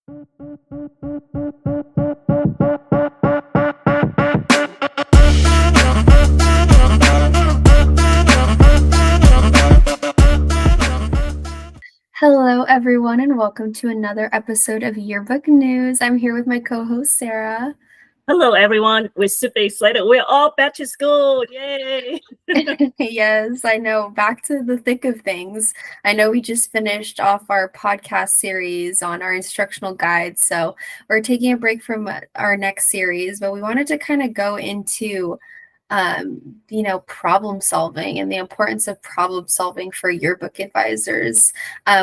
Hello, everyone, and welcome to another episode of Yearbook News. I'm here with my co-host, Sarah. Hello, everyone. We're super excited. We're all back to school. Yay! Yes, I know. Back to the thick of things. I know we just finished off our podcast series on our instructional guides, so we're taking a break from our next series, but we wanted to kind of go into problem solving and the importance of problem solving for yearbook advisors.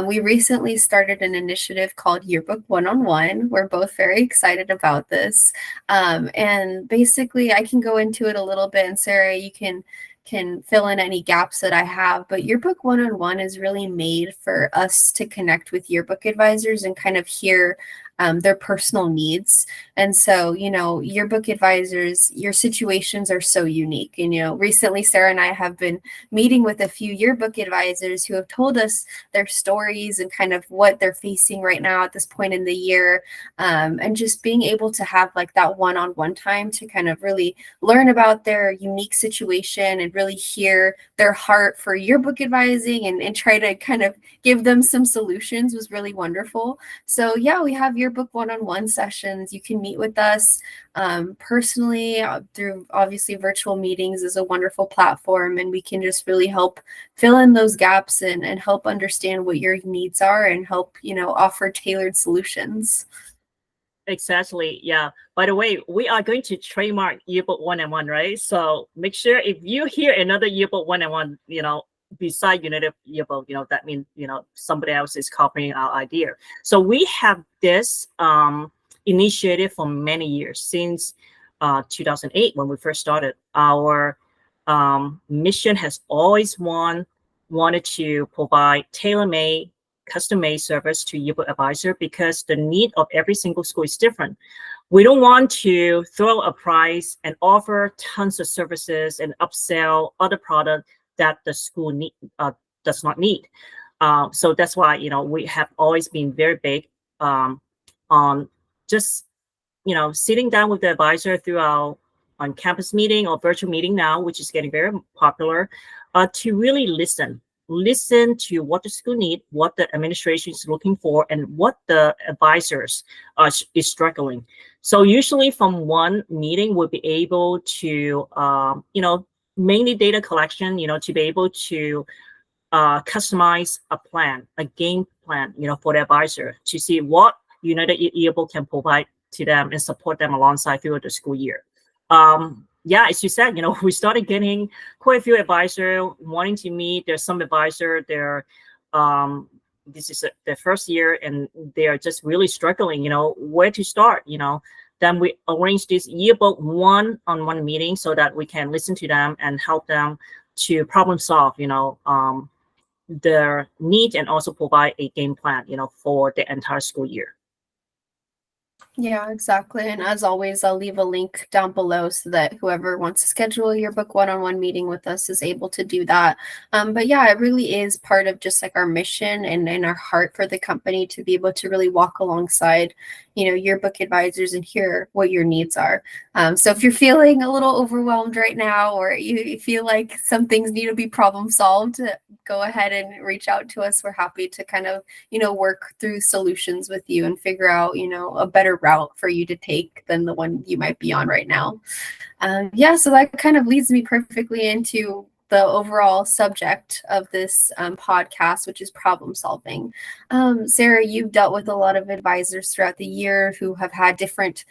We recently started an initiative called Yearbook One-on-One. We're both very excited about this. And basically, I can go into it a little bit, and Sarah, you can fill in any gaps that I have, but Yearbook One-on-One is really made for us to connect with yearbook advisors and kind of hear their personal needs. And so, yearbook advisors, your situations are so unique. And, recently Sarah and I have been meeting with a few yearbook advisors who have told us their stories and kind of what they're facing right now at this point in the year. And just being able to have like that one-on-one time to kind of really learn about their unique situation and really hear their heart for yearbook advising and try to kind of give them some solutions was really wonderful. So yeah, we have Yearbook One-on-One sessions. You can meet with us personally through obviously virtual meetings is a wonderful platform, and we can just really help fill in those gaps and help understand what your needs are and help, offer tailored solutions. Exactly. Yeah. By the way, we are going to trademark Yearbook One-on-One, right? So make sure if you hear another Yearbook One-on-One, beside United Yearbook, that means, somebody else is copying our idea. So we have this initiative for many years, since 2008 when we first started. Our mission has always wanted to provide tailor-made, custom-made service to yearbook advisor, because the need of every single school is different. We don't want to throw a price and offer tons of services and upsell other products that the school does not need. So that's why, we have always been very big on just, sitting down with the advisor through our on-campus meeting or virtual meeting now, which is getting very popular, to really listen to what the school need, what the administration is looking for, and what the advisors is struggling. So usually from one meeting, we'll be able to, mainly data collection, to be able to customize a game plan, for the advisor to see what United Yearbook can provide to them and support them alongside throughout the school year. Yeah, as you said, we started getting quite a few advisors wanting to meet. There's some advisor, this is their first year and they're just really struggling, where to start, Then we arrange this Yearbook one-on-one meeting so that we can listen to them and help them to problem solve, their need, and also provide a game plan, for the entire school year. Yeah, exactly. And as always, I'll leave a link down below so that whoever wants to schedule a Yearbook One-on-One meeting with us is able to do that. But yeah, it really is part of just like our mission and our heart for the company to be able to really walk alongside, yearbook advisors and hear what your needs are. So if you're feeling a little overwhelmed right now, or you feel like some things need to be problem solved, go ahead and reach out to us. We're happy to kind of, work through solutions with you and figure out, a better route for you to take than the one you might be on right now. Yeah, so that kind of leads me perfectly into the overall subject of this podcast, which is problem solving. Sarah, you've dealt with a lot of advisors throughout the year who have had different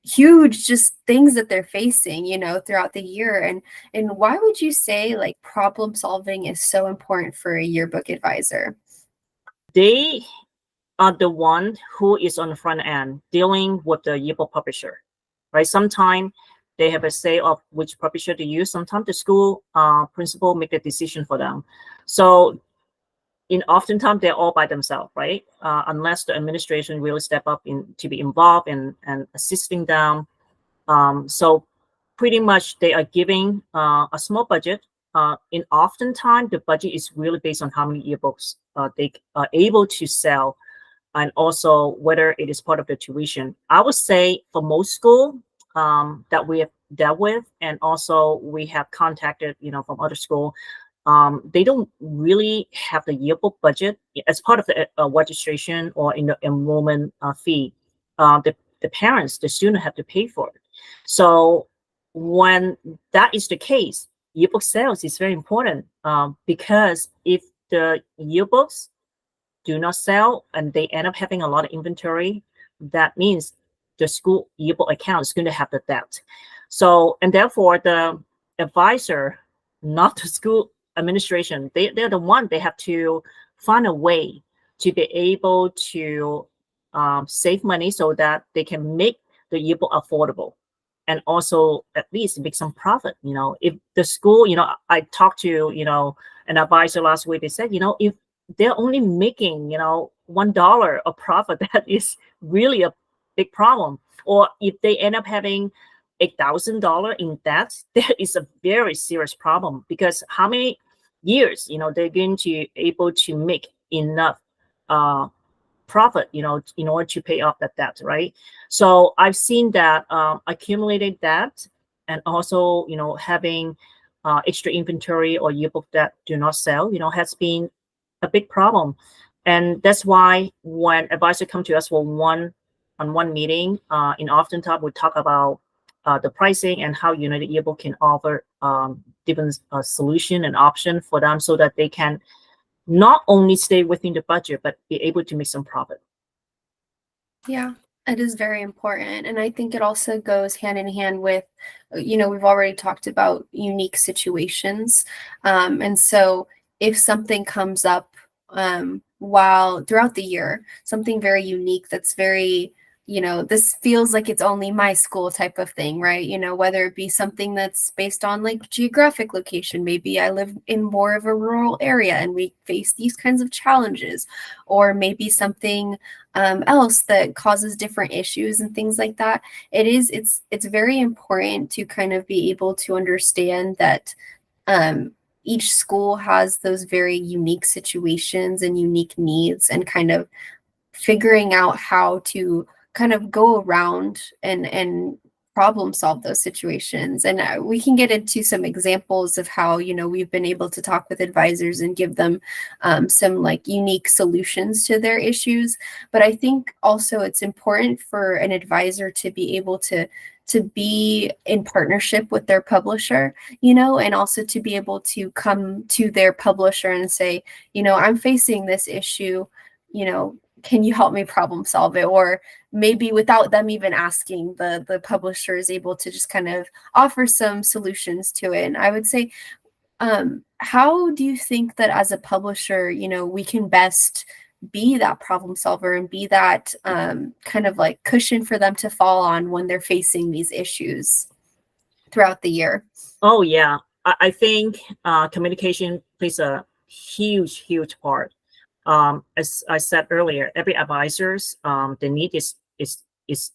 huge just things that they're facing, throughout the year. And why would you say like problem solving is so important for a yearbook advisor? They are the one who is on the front end dealing with the yearbook publisher, right? Sometimes they have a say of which publisher to use. Sometimes the school principal make a decision for them. So oftentimes they're all by themselves, right? Unless the administration really step up to be involved and assisting them. So pretty much they are giving a small budget. In oftentimes the budget is really based on how many yearbooks they are able to sell and also whether it is part of the tuition. I would say for most school that we have dealt with, and also we have contacted, from other school, they don't really have the yearbook budget as part of the registration or in the enrollment fee. The parents, the student have to pay for it. So when that is the case, yearbook sales is very important, because if the yearbooks do not sell and they end up having a lot of inventory, that means the school yearbook account is going to have the debt. So, and therefore the advisor, not the school administration, they're the one, they have to find a way to be able to save money so that they can make the yearbook affordable and also at least make some profit. If the school, I talked to, an advisor last week, they said, if they're only making, $1 of profit, that is really a big problem. Or if they end up having $8,000 in debt, that is a very serious problem, because how many years, they're going to able to make enough profit, in order to pay off that debt, right? So I've seen that accumulated debt, and also, having extra inventory or yearbook that do not sell, has been a big problem. And that's why when advisors come to us for one-on-one meeting, in often time we talk about the pricing and how United Yearbook can offer different solution and option for them, so that they can not only stay within the budget, but be able to make some profit. Yeah, it is very important. And I think it also goes hand in hand with, we've already talked about unique situations. And so if something comes up while throughout the year, something very unique that's very, this feels like it's only my school type of thing, right? Whether it be something that's based on like geographic location, maybe I live in more of a rural area and we face these kinds of challenges, or maybe something else that causes different issues and things like that. It's very important to kind of be able to understand that each school has those very unique situations and unique needs, and kind of figuring out how to kind of go around and problem solve those situations. And we can get into some examples of how, we've been able to talk with advisors and give them some like unique solutions to their issues. But I think also it's important for an advisor to be able to be in partnership with their publisher, and also to be able to come to their publisher and say, I'm facing this issue, can you help me problem solve it? Or maybe without them even asking, the publisher is able to just kind of offer some solutions to it. And I would say, how do you think that as a publisher, we can best be that problem solver and be that kind of like cushion for them to fall on when they're facing these issues throughout the year? Oh yeah, I think communication plays a huge part. As I said earlier, every advisors, the need is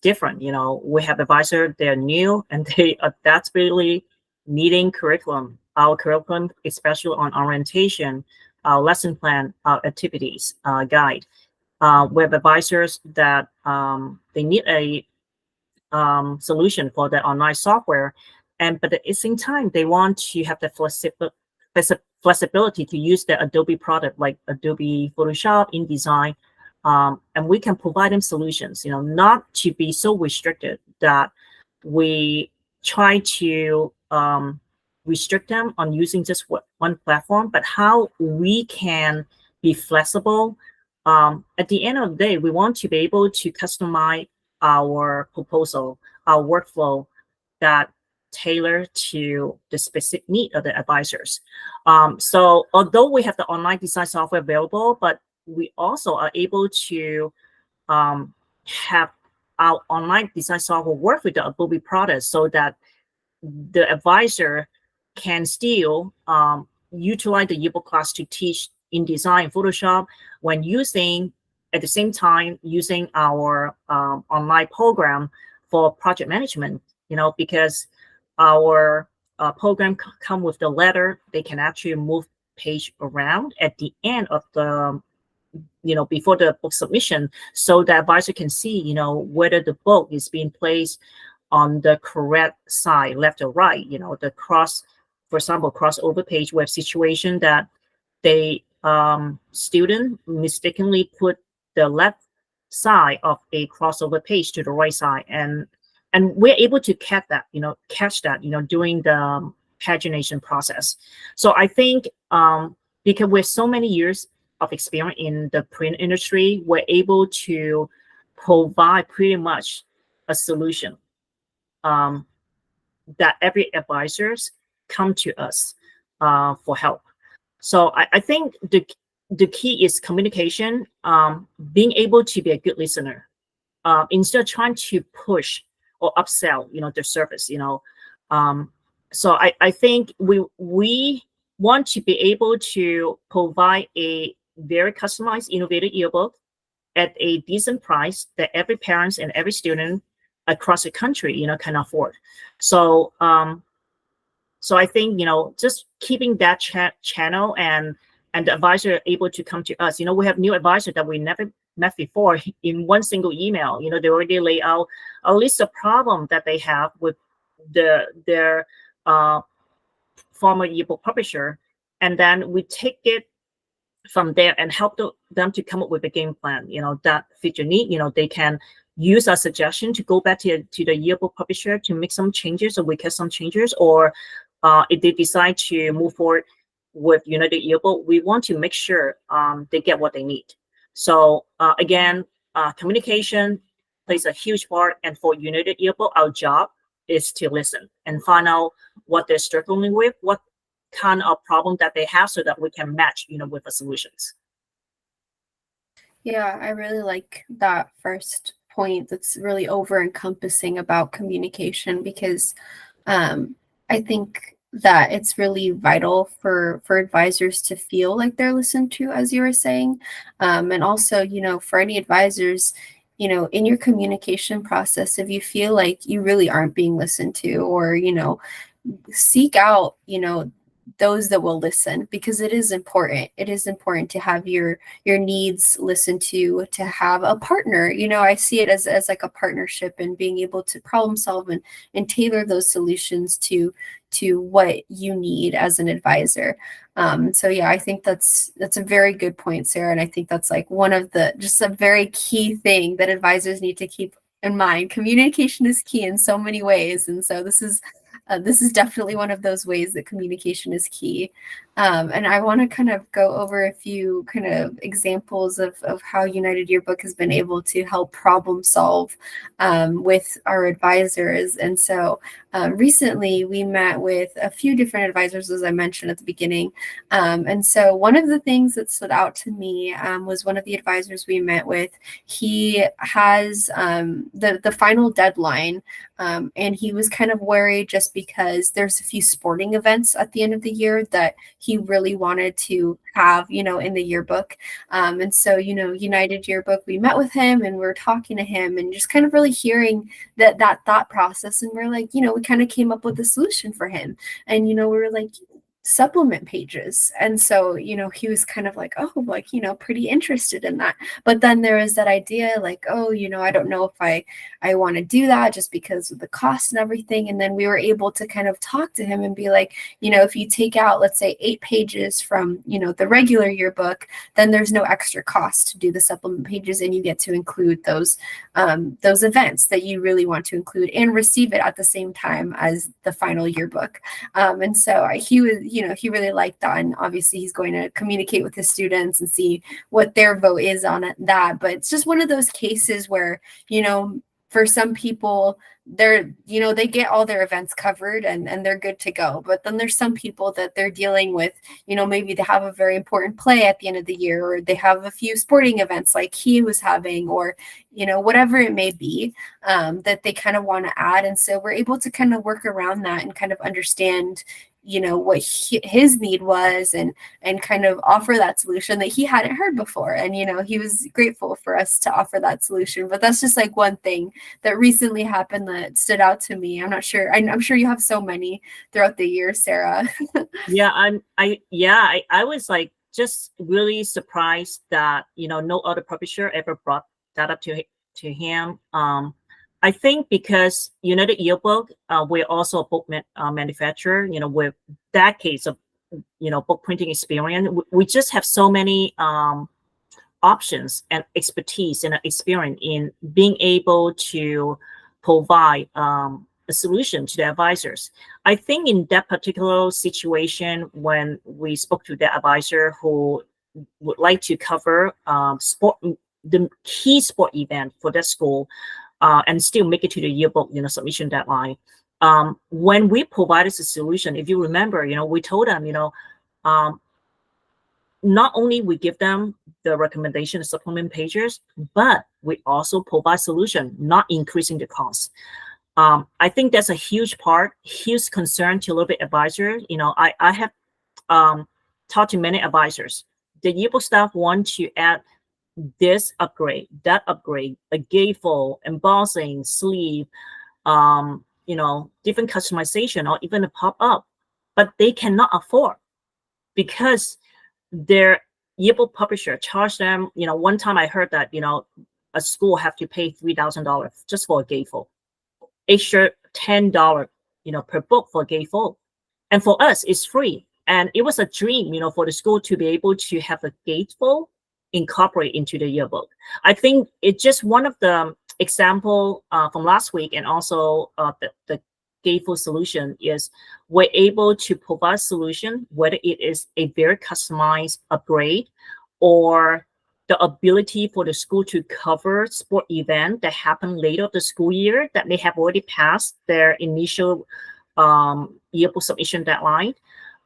different. We have advisor, they're new and they are desperately needing curriculum. Our curriculum, especially on orientation, our lesson plan, our activities guide. We have advisors that they need a solution for the online software, but at the same time they want to have the flexibility to use the Adobe product like Adobe Photoshop, InDesign, and we can provide them solutions. Not to be so restricted that we try to restrict them on using just one platform, but how we can be flexible. At the end of the day, we want to be able to customize our proposal, our workflow that tailor to the specific need of the advisors. So although we have the online design software available, but we also are able to have our online design software work with the Adobe product, so that the advisor can still utilize the yearbook class to teach InDesign and Photoshop when using, at the same time, using our online program for project management, because our program come with the letter, they can actually move page around at the end of the before the book submission, so the advisor can see, whether the book is being placed on the correct side, left or right. The for example, crossover page. We have situation that they student mistakenly put the left side of a crossover page to the right side, and we're able to catch that during the pagination process. So I think because with so many years of experience in the print industry, we're able to provide pretty much a solution um, that every advisors come to us for help. So I think the key is communication, being able to be a good listener, instead of trying to push or upsell, the service. So I think we want to be able to provide a very customized, innovative yearbook at a decent price that every parents and every student across the country, can afford. So so I think, just keeping that channel and the advisor able to come to us. We have new advisor that we never met before in one single email. They already lay out a list of problems that they have with their former ebook publisher, and then we take it from there and help them to come up with a game plan, that fit your need. They can use our suggestion to go back to the yearbook publisher to make some changes, or we get some changes, or if they decide to move forward with United Yearbook, we want to make sure they get what they need. So again, communication plays a huge part, and for United Yearbook, our job is to listen and find out what they're struggling with, what kind of problem that they have, so that we can match, with the solutions. Yeah, I really like that first point that's really over encompassing about communication, because I think that it's really vital for advisors to feel like they're listened to, as you were saying. And also, for any advisors, in your communication process, if you feel like you really aren't being listened to, or, seek out, those that will listen, because it is important. It is important to have your needs listened to have a partner. I see it as like a partnership, and being able to problem solve and tailor those solutions to what you need as an advisor. So yeah, I think that's a very good point, Sarah. And I think that's like one of just a very key thing that advisors need to keep in mind. Communication is key in so many ways. And so this is definitely one of those ways that communication is key. And I want to kind of go over a few kind of examples of how United Yearbook has been able to help problem solve with our advisors. And so recently we met with a few different advisors, as I mentioned at the beginning. And so one of the things that stood out to me was one of the advisors we met with. He has the final deadline, and he was kind of worried just because there's a few sporting events at the end of the year that he really wanted to have, in the yearbook. And so, United Yearbook, we met with him and we're talking to him and just kind of really hearing that thought process. And we're like, we kind of came up with a solution for him. And, we were like, supplement pages. And so, he was kind of like, oh, like, pretty interested in that. But then there was that idea like, oh, I don't know if I want to do that just because of the cost and everything. And then we were able to kind of talk to him and be like, if you take out, let's say 8 pages from, the regular yearbook, then there's no extra cost to do the supplement pages. And you get to include those events that you really want to include and receive it at the same time as the final yearbook. And so he he really liked that. And obviously he's going to communicate with his students and see what their vote is on that. But it's just one of those cases where, for some people, they get all their events covered and they're good to go. But then there's some people that they're dealing with, maybe they have a very important play at the end of the year, or they have a few sporting events like he was having, or, whatever it may be, that they kind of want to add. And so we're able to kind of work around that and kind of understand, what his need was, and kind of offer that solution that he hadn't heard before. And, he was grateful for us to offer that solution. But that's just like one thing that recently happened that stood out to me. I'm not sure. I'm sure you have so many throughout the year, Sarah. Yeah, I was like just really surprised that no other publisher ever brought that up to him. I think because United Yearbook, we're also a book manufacturer, with decades of book printing experience. We just have so many options and expertise and experience in being able to provide a solution to the advisors. I think in that particular situation, when we spoke to the advisor who would like to cover the key sport event for that school, and still make it to the yearbook, submission deadline. When we provided the solution, if you remember, we told them, not only we give them the recommendation, the supplement pages, but we also provide solution, not increasing the cost. I think that's a huge concern to a little bit advisors. I have talked to many advisors. The yearbook staff want to add this upgrade, that upgrade, a gatefold, embossing, sleeve, different customization, or even a pop-up, but they cannot afford because their yearbook publisher charged them. One time I heard that a school have to pay $3,000 just for a gatefold, extra $10 per book for a gatefold, and for us it's free. And it was a dream for the school to be able to have a gatefold incorporate into the yearbook. I think it's just one of the example from last week, and also the gatefold solution is we're able to provide solution, whether it is a very customized upgrade or the ability for the school to cover sport event that happen later of the school year that they have already passed their initial yearbook submission deadline.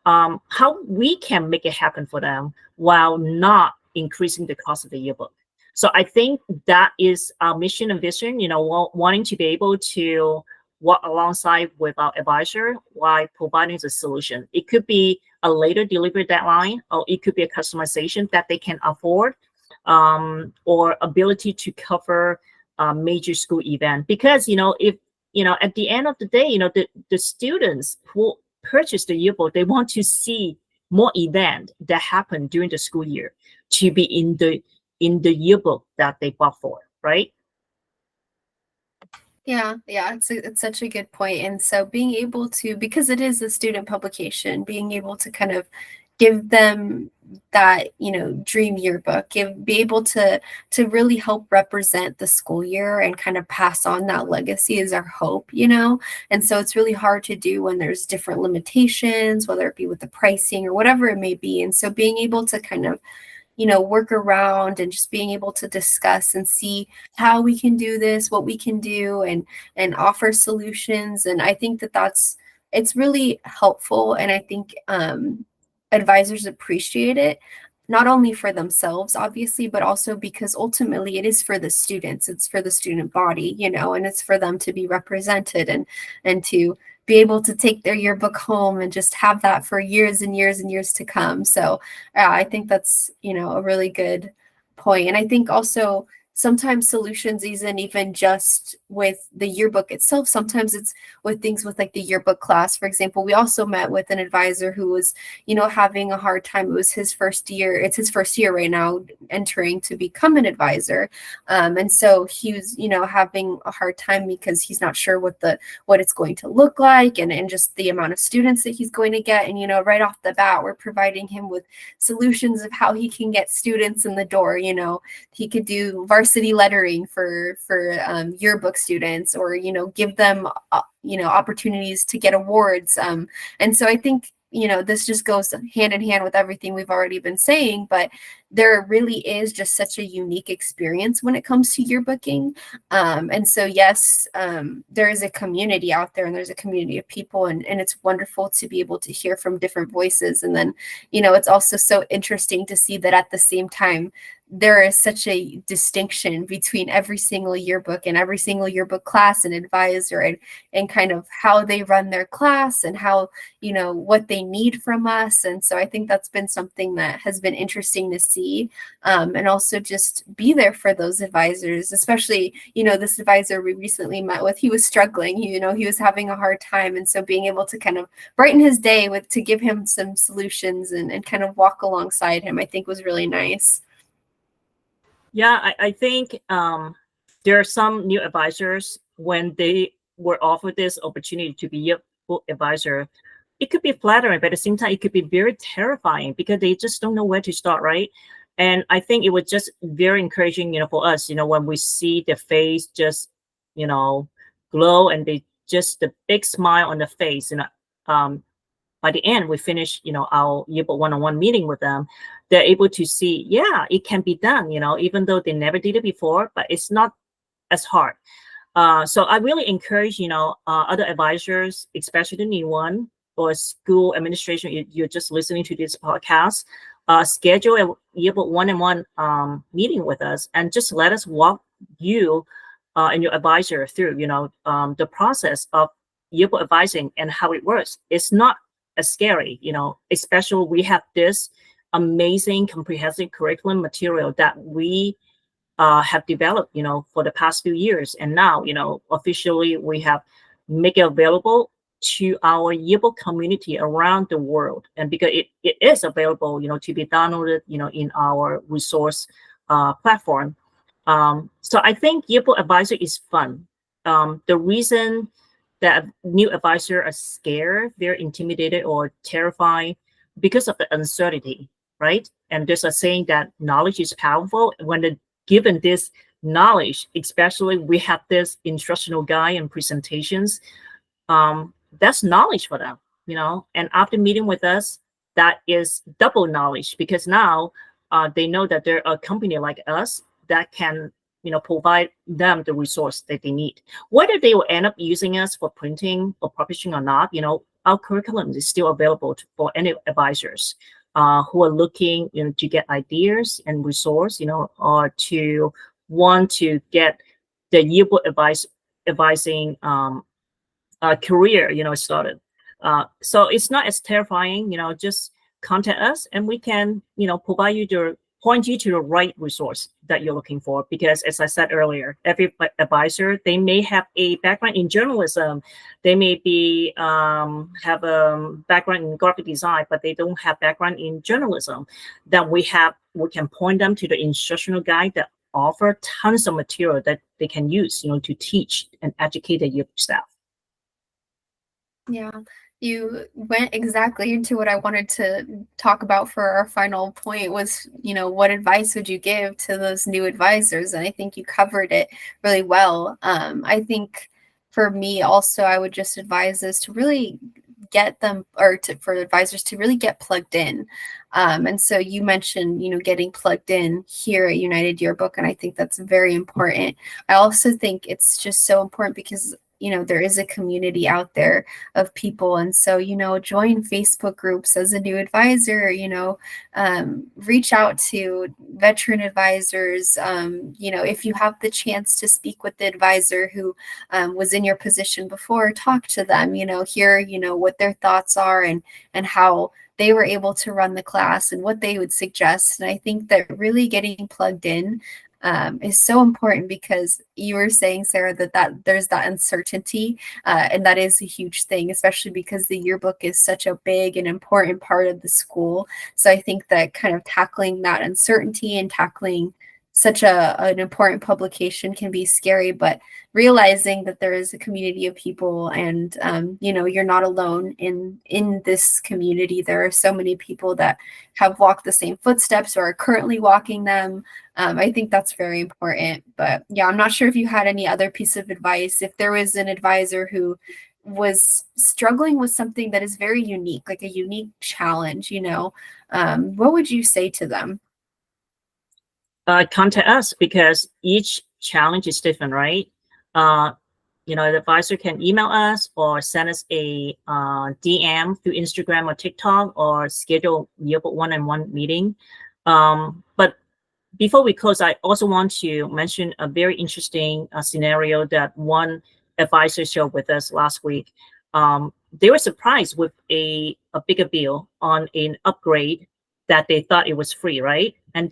How we can make it happen for them while not increasing the cost of the yearbook. So I think that is our mission and vision, wanting to be able to work alongside with our advisor while providing the solution. It could be a later delivery deadline, or it could be a customization that they can afford, or ability to cover a major school event. Because, if, at the end of the day, the students who purchase the yearbook, they want to see more event that happen during the school year to be in the yearbook that they bought for, right? Yeah, it's such a good point. And so being able to, because it is a student publication, being able to kind of give them that dream yearbook, be able to really help represent the school year and kind of pass on that legacy is our hope. And so it's really hard to do when there's different limitations, whether it be with the pricing or whatever it may be. And so being able to kind of work around and just being able to discuss and see how we can do this, what we can do, and offer solutions. And I think it's really helpful. And I think advisors appreciate it, not only for themselves, obviously, but also because ultimately it is for the students, it's for the student body, and it's for them to be represented and to be able to take their yearbook home and just have that for years and years and years to come. So I think that's, a really good point. And I think also sometimes solutions isn't even just with the yearbook itself. Sometimes it's with things with like the yearbook class. For example, we also met with an advisor who was, having a hard time. It was his first year. It's his first year right now entering to become an advisor. And so he was, having a hard time because he's not sure what it's going to look like and just the amount of students that he's going to get. And, right off the bat, we're providing him with solutions of how he can get students in the door. He could do varsity lettering for yearbook students, or give them opportunities to get awards, and so I think this just goes hand in hand with everything we've already been saying, but there really is just such a unique experience when it comes to yearbooking. And so yes, there is a community out there, and there's a community of people, and it's wonderful to be able to hear from different voices. And then it's also so interesting to see that at the same time there is such a distinction between every single yearbook and every single yearbook class and advisor, and kind of how they run their class and how, what they need from us. And so I think that's been something that has been interesting to see. be, and also just be there for those advisors, especially, this advisor we recently met with, he was struggling, he was having a hard time. And so being able to kind of brighten his day with to give him some solutions and kind of walk alongside him, I think was really nice. Yeah, I think there are some new advisors when they were offered this opportunity to be a book advisor. It could be flattering, but at the same time, it could be very terrifying because they just don't know where to start, right? And I think it was just very encouraging, for us, when we see the face just, glow and they just the big smile on the face, by the end we finish our yearbook one-on-one meeting with them. They're able to see, yeah, it can be done, even though they never did it before, but it's not as hard. So I really encourage other advisors, especially the new one, or school administration, you're just listening to this podcast, schedule a yearbook one-on-one meeting with us and just let us walk you and your advisor through the process of yearbook advising and how it works. It's not as scary, especially we have this amazing comprehensive curriculum material that we have developed, for the past few years. And now, officially we have make it available to our yearbook community around the world. And because it is available, to be downloaded, in our resource platform. So I think yearbook advisor is fun. The reason that new advisor are scared, they're intimidated or terrified because of the uncertainty, right? And there's a saying that knowledge is powerful. When they're given this knowledge, especially we have this instructional guide and presentations, that's knowledge for them, and after meeting with us, that is double knowledge because now they know that there are a company like us that can provide them the resource that they need. Whether they will end up using us for printing or publishing or not, our curriculum is still available for any advisors who are looking to get ideas and resource, or to want to get the yearbook advising career, started. So it's not as terrifying, just contact us and we can, provide you point you to the right resource that you're looking for. Because as I said earlier, every advisor, they may have a background in journalism, they may be have a background in graphic design, but they don't have background in journalism. Then we can point them to the instructional guide that offer tons of material that they can use, to teach and educate the yearbook staff. Yeah, you went exactly into what I wanted to talk about for our final point was, what advice would you give to those new advisors? And I think you covered it really well. I think for me also, I would just advise us to really get them, for advisors to really get plugged in. And so you mentioned, getting plugged in here at United Yearbook, and I think that's very important. I also think it's just so important because there is a community out there of people. And so, join Facebook groups as a new advisor, reach out to veteran advisors. If you have the chance to speak with the advisor who was in your position before, talk to them, hear, what their thoughts are and how they were able to run the class and what they would suggest. And I think that really getting plugged in is so important because you were saying, Sarah, that there's that uncertainty, and that is a huge thing, especially because the yearbook is such a big and important part of the school. So I think that kind of tackling that uncertainty and tackling such an important publication can be scary, but realizing that there is a community of people and you're not alone in this community. There are so many people that have walked the same footsteps or are currently walking them. I think that's very important. But yeah, I'm not sure if you had any other piece of advice. If there was an advisor who was struggling with something that is very unique, like a unique challenge, what would you say to them? Contact us because each challenge is different, right? The advisor can email us or send us a DM through Instagram or TikTok or schedule yearbook one-on-one meeting. But before we close, I also want to mention a very interesting scenario that one advisor shared with us last week. They were surprised with a bigger bill on an upgrade that they thought it was free, right? And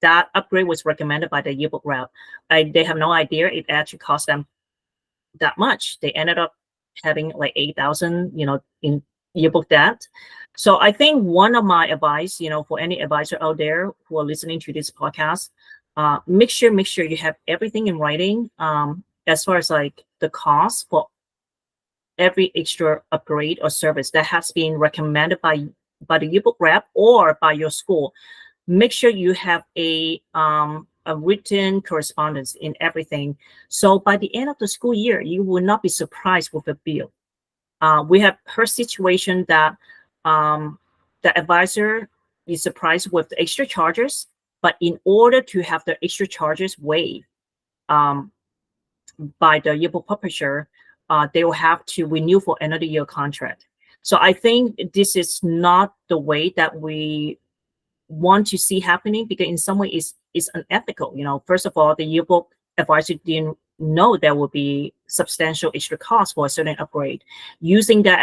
that upgrade was recommended by the yearbook rep. They have no idea it actually cost them that much. They ended up having like 8,000, in yearbook debt. So I think one of my advice, for any advisor out there who are listening to this podcast, make sure you have everything in writing, as far as like the cost for every extra upgrade or service that has been recommended by the yearbook rep or by your school. Make sure you have a written correspondence in everything. So by the end of the school year, you will not be surprised with a bill. We have heard situation that the advisor is surprised with the extra charges, but in order to have the extra charges waived um, by the yearbook publisher, they will have to renew for another year contract. So I think this is not the way that we want to see happening, because in some way it's unethical. First of all, the yearbook advisor didn't know there will be substantial extra cost for a certain upgrade, using that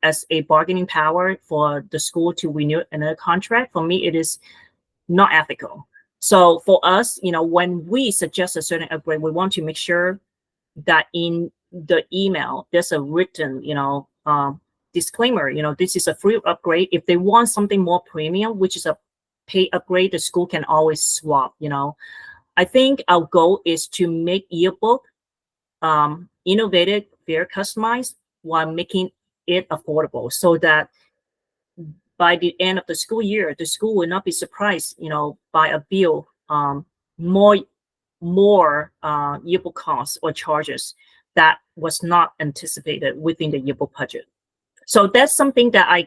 as a bargaining power for the school to renew another contract. For me, it is not ethical. So for us, when we suggest a certain upgrade, we want to make sure that in the email there's a written disclaimer. This is a free upgrade. If they want something more premium, which is a pay upgrade, the school can always swap. I think our goal is to make yearbook innovative, very customized, while making it affordable, so that by the end of the school year, the school will not be surprised, by a bill, more yearbook costs or charges that was not anticipated within the yearbook budget. So that's something that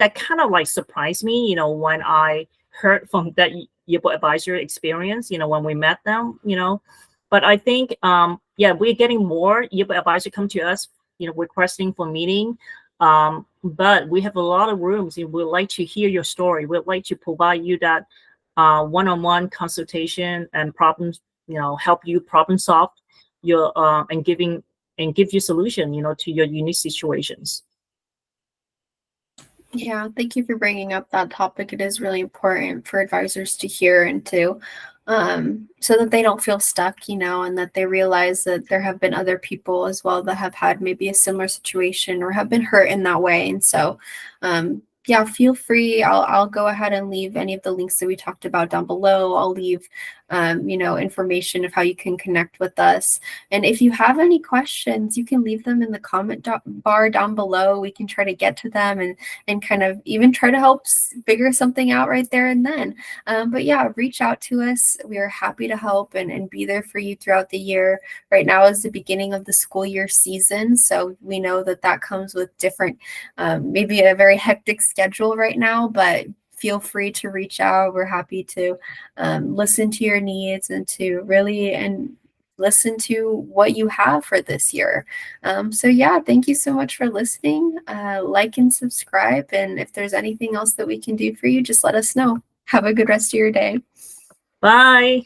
kind of like surprised me, when I heard from that yearbook advisor experience, when we met them. But I think yeah, we're getting more yearbook advisor come to us, requesting for meeting. But we have a lot of rooms, and we'd like to hear your story. We'd like to provide you that one-on-one consultation and problems, help you problem solve your and give you solution, to your unique situations. Yeah, thank you for bringing up that topic. It is really important for advisors to hear and to so that they don't feel stuck, and that they realize that there have been other people as well that have had maybe a similar situation or have been hurt in that way. And so yeah, feel free. I'll go ahead and leave any of the links that we talked about down below. I'll leave information of how you can connect with us. And if you have any questions, you can leave them in the comment bar down below. We can try to get to them and kind of even try to help figure something out right there and then. But yeah, reach out to us. We are happy to help and be there for you throughout the year. Right now is the beginning of the school year season, so we know that comes with different, maybe a very hectic schedule right now, but feel free to reach out. We're happy to listen to your needs and to really listen to what you have for this year. So yeah, thank you so much for listening. Like and subscribe, and if there's anything else that we can do for you, just let us know. Have a good rest of your day. Bye.